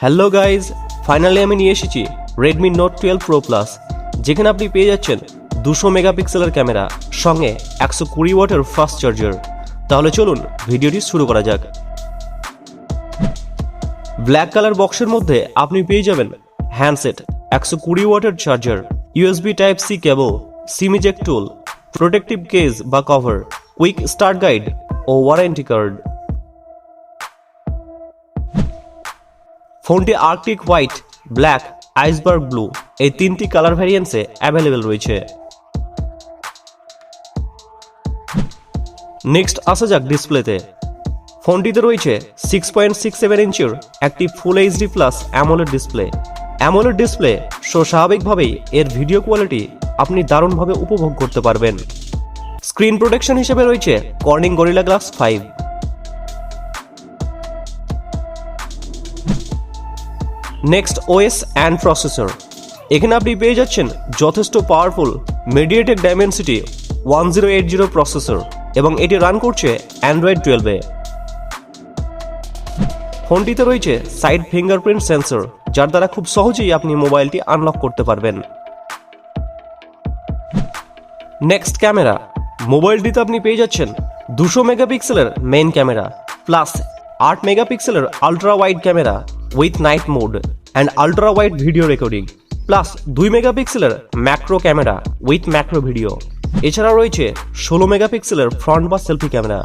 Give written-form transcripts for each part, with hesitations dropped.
Hello guys, finally আমি নিয়ে এসেছি Redmi Note 12 Pro Plus, যেখানে আপনি পেয়ে যাচ্ছেন 200 মেগাপিক্সেলের ক্যামেরা সঙ্গে 120 ওয়াটের ফাস্ট চার্জার। তাহলে চলুন ভিডিওটি শুরু করা যাক। ব্ল্যাক কালার বক্সের মধ্যে আপনি পেয়ে যাবেন হ্যান্ডসেট, 120 ওয়াটের চার্জার, USB Type-C কেবল, সিম ইজেক্ট টুল, প্রোটেক্টিভ কেস বা কভার, কুইক স্টার্ট গাইড ও ওয়ারেন্টি কার্ড। ফোনটি Arctic white, black, iceberg blue এই তিনটি কালার ভ্যারিয়েন্টসে অ্যাভেলেবেল রয়েছে। নেক্সট আসা যাক ডিসপ্লেতে। ফোনটিতে রয়েছে 6.67 ইঞ্চির একটি full HD plus AMOLED display. AMOLED display স্বাভাবিকভাবেই এর ভিডিও কোয়ালিটি আপনি দারুণভাবে উপভোগ করতে পারবেন। স্ক্রিন প্রোটেকশন হিসেবে রয়েছে Corning gorilla glass 5। Next OS and processor. এখানে আপনি পেয়ে যাচ্ছেন যথেষ্ট পাওয়ারফুল মিডিয়াটেক ডাইমেনসিটি 1080 প্রসেসর এবং এটি রান করছে অ্যান্ড্রয়েড 12-এ। ফোনটিতে রয়েছে সাইড ফিঙ্গারপ্রিন্ট সেন্সর, যার দ্বারা খুব সহজেই আপনি মোবাইলটি আনলক করতে পারবেন। Next camera. মোবাইলটিতে আপনি পেয়ে যাচ্ছেন 200 মেগাপিক্সেলের মেইন ক্যামেরা প্লাস 8 মেগাপিক্সেলের ultra wide camera with night mode and ultra wide video recording plus 2 মেগাপিক্সেলের macro camera with macro video. এছাড়াও রয়েছে 16 মেগাপিক্সেলের ফ্রন্ট বা selfie camera.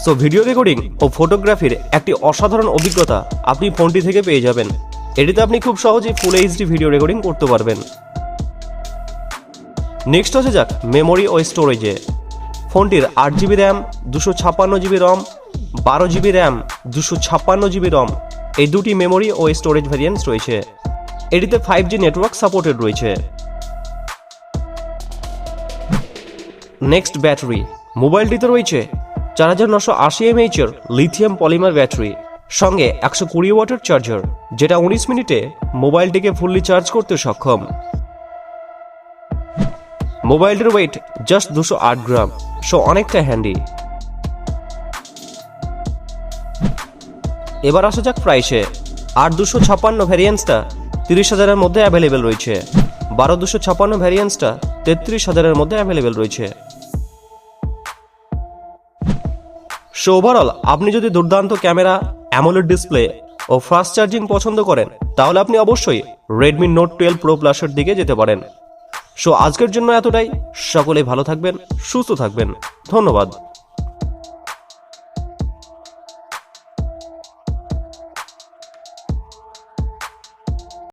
So video recording ও ফটোগ্রাফির একটি অসাধারণ অভিজ্ঞতা আপনি ফোনটি থেকে পেয়ে যাবেন। এটিতে আপনি খুব সহজেই ফুল এইচডি ভিডিও রেকর্ডিং করতে পারবেন। নেক্সট আসা যাক মেমোরি ও স্টোরেজে। ফোনটির 8GB র্যাম, 256GB রম, 12GB র্যাম, 256GB রম এই দুটি মেমোরি ও স্টোরেজ ভ্যারিয়েন্টস রয়েছে। এটিতে 5G নেটওয়ার্ক সাপোর্টেড রয়েছে। Next battery. মোবাইলটিতে রয়েছে 4980 mAh এর লিথিয়াম পলিমার ব্যাটারি সঙ্গে 120 ওয়াটের চার্জার, যেটা 19 মিনিটে মোবাইলটিকে ফুললি চার্জ করতে সক্ষম। মোবাইলটির ওয়েট জাস্ট 208 গ্রাম, সো অনেকটা হ্যান্ডি। এবার আসা যাক প্রাইসে। 8256 ভ্যারিয়েন্টসটা 30,000-এর মধ্যে অ্যাভেলেবেল রয়েছে, 12256 ভ্যারিয়েন্টসটা 33,000-এর মধ্যে অ্যাভেলেবেল রয়েছে। সো ওভারঅল আপনি যদি দুর্দান্ত ক্যামেরা, অ্যামোলেড ডিসপ্লে ও ফাস্ট চার্জিং পছন্দ করেন, তাহলে আপনি অবশ্যই Redmi Note 12 Pro Plus এর দিকে যেতে পারেন। সো আজকের জন্য এতটাই। সকলেই ভালো থাকবেন, সুস্থ থাকবেন। ধন্যবাদ।